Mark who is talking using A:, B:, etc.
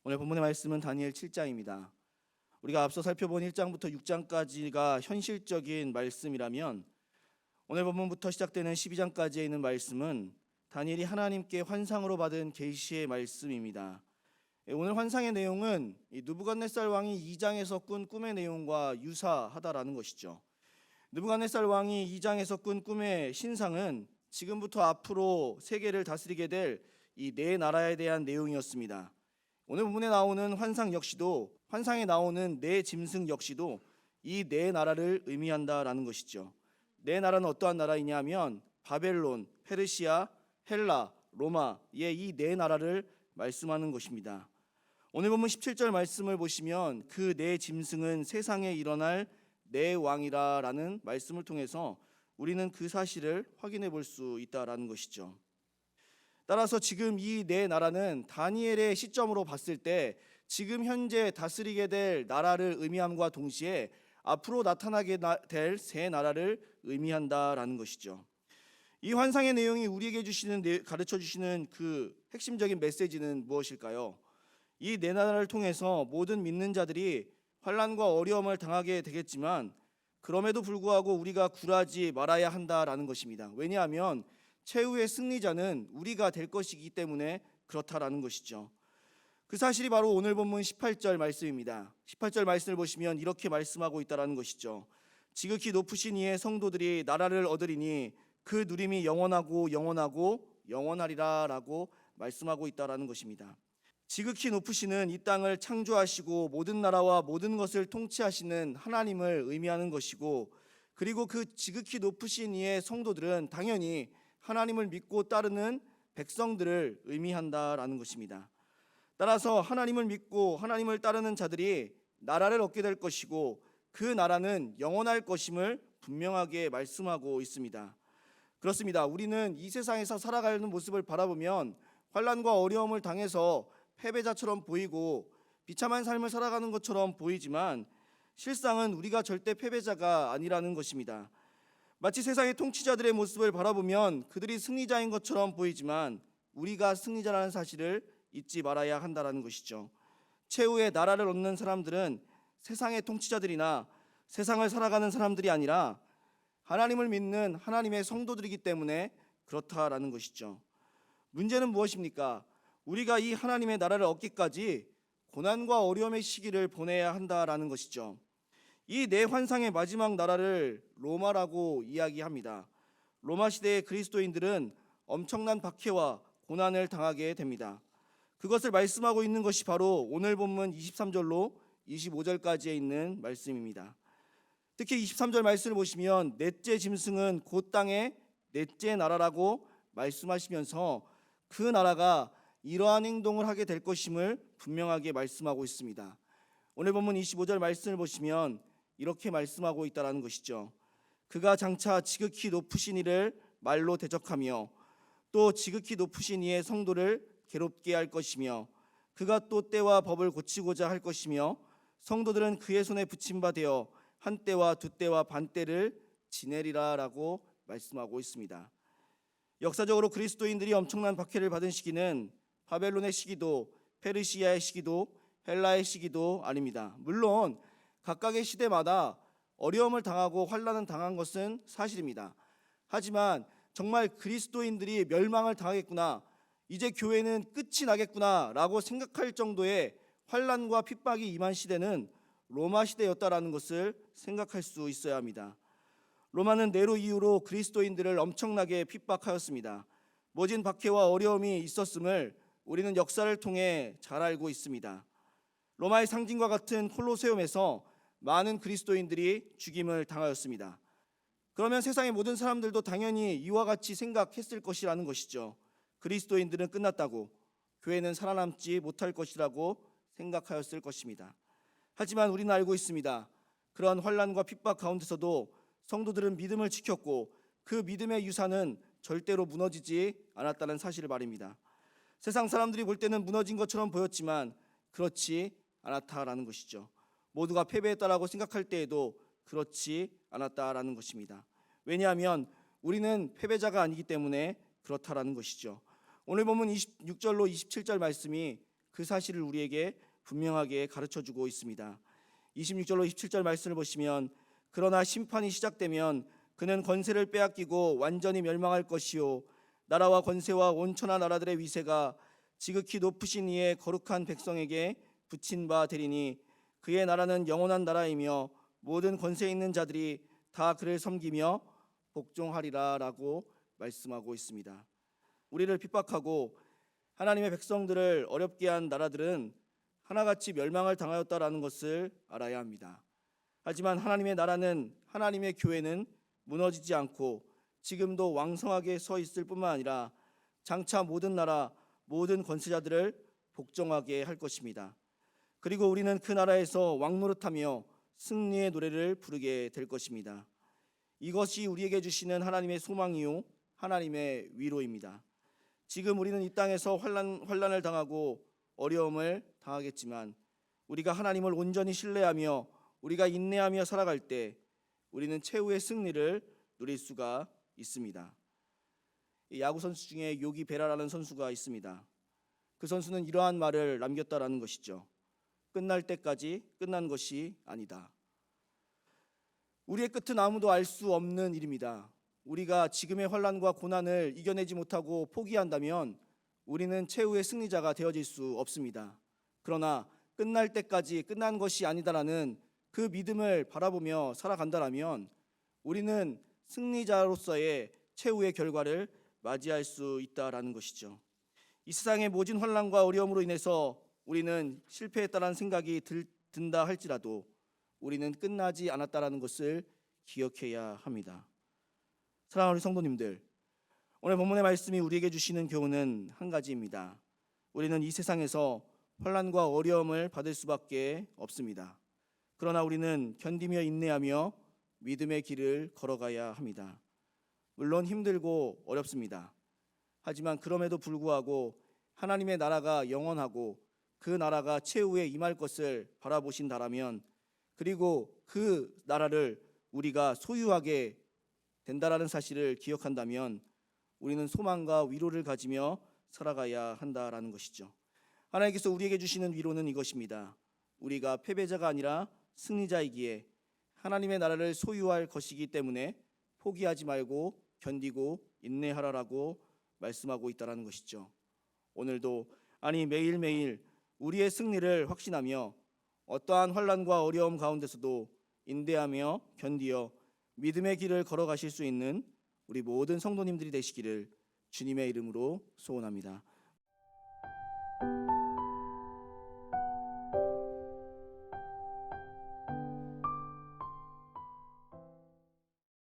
A: 오늘 본문의 말씀은 다니엘 7장입니다. 우리가 앞서 살펴본 1장부터 6장까지가 현실적인 말씀이라면 오늘 본문부터 시작되는 12장까지에 있는 말씀은 다니엘이 하나님께 환상으로 받은 계시의 말씀입니다. 오늘 환상의 내용은 느부갓네살 왕이 2장에서 꾼 꿈의 내용과 유사하다라는 것이죠. 느부갓네살 왕이 2장에서 꾼 꿈의 신상은 지금부터 앞으로 세계를 다스리게 될 이 네 나라에 대한 내용이었습니다. 오늘 본문에 나오는 환상 역시도, 환상에 나오는 네 짐승 역시도 이 네 나라를 의미한다라는 것이죠. 네 나라는 어떠한 나라이냐면 바벨론, 페르시아, 헬라, 로마의 이 네 나라를 말씀하는 것입니다. 오늘 본문 17절 말씀을 보시면 그 네 짐승은 세상에 일어날 네 왕이라라는 말씀을 통해서 우리는 그 사실을 확인해 볼 수 있다라는 것이죠. 따라서 지금 이 네 나라는 다니엘의 시점으로 봤을 때 지금 현재 다스리게 될 나라를 의미함과 동시에 앞으로 나타나게 될 새 나라를 의미한다라는 것이죠. 이 환상의 내용이 우리에게 가르쳐 주시는 그 핵심적인 메시지는 무엇일까요? 이 네 나라를 통해서 모든 믿는 자들이 환난과 어려움을 당하게 되겠지만 그럼에도 불구하고 우리가 굴하지 말아야 한다라는 것입니다. 왜냐하면 최후의 승리자는 우리가 될 것이기 때문에 그렇다라는 것이죠. 그 사실이 바로 오늘 본문 18절 말씀입니다. 18절 말씀을 보시면 이렇게 말씀하고 있다라는 것이죠. 지극히 높으신 이의 성도들이 나라를 얻으리니 그 누림이 영원하고 영원하고 영원하리라 라고 말씀하고 있다라는 것입니다. 지극히 높으시는 이 땅을 창조하시고 모든 나라와 모든 것을 통치하시는 하나님을 의미하는 것이고, 그리고 그 지극히 높으신 이의 성도들은 당연히 하나님을 믿고 따르는 백성들을 의미한다라는 것입니다. 따라서 하나님을 믿고 하나님을 따르는 자들이 나라를 얻게 될 것이고 그 나라는 영원할 것임을 분명하게 말씀하고 있습니다. 그렇습니다. 우리는 이 세상에서 살아가는 모습을 바라보면 환난과 어려움을 당해서 패배자처럼 보이고 비참한 삶을 살아가는 것처럼 보이지만 실상은 우리가 절대 패배자가 아니라는 것입니다. 마치 세상의 통치자들의 모습을 바라보면 그들이 승리자인 것처럼 보이지만 우리가 승리자라는 사실을 잊지 말아야 한다는 것이죠. 최후의 나라를 얻는 사람들은 세상의 통치자들이나 세상을 살아가는 사람들이 아니라 하나님을 믿는 하나님의 성도들이기 때문에 그렇다라는 것이죠. 문제는 무엇입니까? 우리가 이 하나님의 나라를 얻기까지 고난과 어려움의 시기를 보내야 한다라는 것이죠. 이 네 환상의 마지막 나라를 로마라고 이야기합니다. 로마 시대의 그리스도인들은 엄청난 박해와 고난을 당하게 됩니다. 그것을 말씀하고 있는 것이 바로 오늘 본문 23절로 25절까지에 있는 말씀입니다. 특히 23절 말씀을 보시면 넷째 짐승은 곧 땅의 넷째 나라라고 말씀하시면서 그 나라가 이러한 행동을 하게 될 것임을 분명하게 말씀하고 있습니다. 오늘 본문 25절 말씀을 보시면 이렇게 말씀하고 있다는 것이죠. 그가 장차 지극히 높으신 이를 말로 대적하며 또 지극히 높으신 이의 성도를 괴롭게 할 것이며 그가 또 때와 법을 고치고자 할 것이며 성도들은 그의 손에 붙임 바 되어 한 때와 두 때와 반 때를 지내리라 라고 말씀하고 있습니다. 역사적으로 그리스도인들이 엄청난 박해를 받은 시기는 바벨론의 시기도 페르시아의 시기도 헬라의 시기도 아닙니다. 물론 각각의 시대마다 어려움을 당하고 환난을 당한 것은 사실입니다. 하지만 정말 그리스도인들이 멸망을 당하겠구나, 이제 교회는 끝이 나겠구나 라고 생각할 정도의 환난과 핍박이 임한 시대는 로마 시대였다라는 것을 생각할 수 있어야 합니다. 로마는 네로 이후로 그리스도인들을 엄청나게 핍박하였습니다. 모진 박해와 어려움이 있었음을 우리는 역사를 통해 잘 알고 있습니다. 로마의 상징과 같은 콜로세움에서 많은 그리스도인들이 죽임을 당하였습니다. 그러면 세상의 모든 사람들도 당연히 이와 같이 생각했을 것이라는 것이죠. 그리스도인들은 끝났다고, 교회는 살아남지 못할 것이라고 생각하였을 것입니다. 하지만 우리는 알고 있습니다. 그러한 환난과 핍박 가운데서도 성도들은 믿음을 지켰고 그 믿음의 유산은 절대로 무너지지 않았다는 사실을 말입니다. 세상 사람들이 볼 때는 무너진 것처럼 보였지만 그렇지 않았다라는 것이죠. 모두가 패배했다라고 생각할 때에도 그렇지 않았다라는 것입니다. 왜냐하면 우리는 패배자가 아니기 때문에 그렇다라는 것이죠. 오늘 보면 26절로 27절 말씀이 그 사실을 우리에게 분명하게 가르쳐주고 있습니다. 26절로 27절 말씀을 보시면 그러나 심판이 시작되면 그는 권세를 빼앗기고 완전히 멸망할 것이요 나라와 권세와 온천한 나라들의 위세가 지극히 높으신 이의 거룩한 백성에게 붙인 바 되리니 그의 나라는 영원한 나라이며 모든 권세 있는 자들이 다 그를 섬기며 복종하리라 라고 말씀하고 있습니다. 우리를 핍박하고 하나님의 백성들을 어렵게 한 나라들은 하나같이 멸망을 당하였다라는 것을 알아야 합니다. 하지만 하나님의 나라는, 하나님의 교회는 무너지지 않고 지금도 왕성하게 서 있을 뿐만 아니라 장차 모든 나라, 모든 권세자들을 복종하게 할 것입니다. 그리고 우리는 그 나라에서 왕노릇하며 승리의 노래를 부르게 될 것입니다. 이것이 우리에게 주시는 하나님의 소망이요 하나님의 위로입니다. 지금 우리는 이 땅에서 환난을 당하고 어려움을 당하겠지만 우리가 하나님을 온전히 신뢰하며 우리가 인내하며 살아갈 때 우리는 최후의 승리를 누릴 수가 있습니다. 야구 선수 중에 요기 베라라는 선수가 있습니다. 그 선수는 이러한 말을 남겼다라는 것이죠. 끝날 때까지 끝난 것이 아니다. 우리의 끝은 아무도 알 수 없는 일입니다. 우리가 지금의 환난과 고난을 이겨내지 못하고 포기한다면 우리는 최후의 승리자가 되어질 수 없습니다. 그러나 끝날 때까지 끝난 것이 아니다라는 그 믿음을 바라보며 살아간다면 우리는 승리자로서의 최후의 결과를 맞이할 수 있다라는 것이죠. 이 세상의 모진 환난과 어려움으로 인해서 우리는 실패했다라는 생각이 든다 할지라도 우리는 끝나지 않았다라는 것을 기억해야 합니다. 사랑하는 성도님들, 오늘 본문의 말씀이 우리에게 주시는 교훈은 한 가지입니다. 우리는 이 세상에서 환난과 어려움을 받을 수밖에 없습니다. 그러나 우리는 견디며 인내하며 믿음의 길을 걸어가야 합니다. 물론 힘들고 어렵습니다. 하지만 그럼에도 불구하고 하나님의 나라가 영원하고 그 나라가 최후에 임할 것을 바라보신다라면, 그리고 그 나라를 우리가 소유하게 된다라는 사실을 기억한다면 우리는 소망과 위로를 가지며 살아가야 한다라는 것이죠. 하나님께서 우리에게 주시는 위로는 이것입니다. 우리가 패배자가 아니라 승리자이기에 하나님의 나라를 소유할 것이기 때문에 포기하지 말고 견디고 인내하라라고 말씀하고 있다라는 것이죠. 오늘도, 아니 매일매일 우리의 승리를 확신하며 어떠한 환난과 어려움 가운데서도 인내하며 견디어 믿음의 길을 걸어가실 수 있는 우리 모든 성도님들이 되시기를 주님의 이름으로 소원합니다.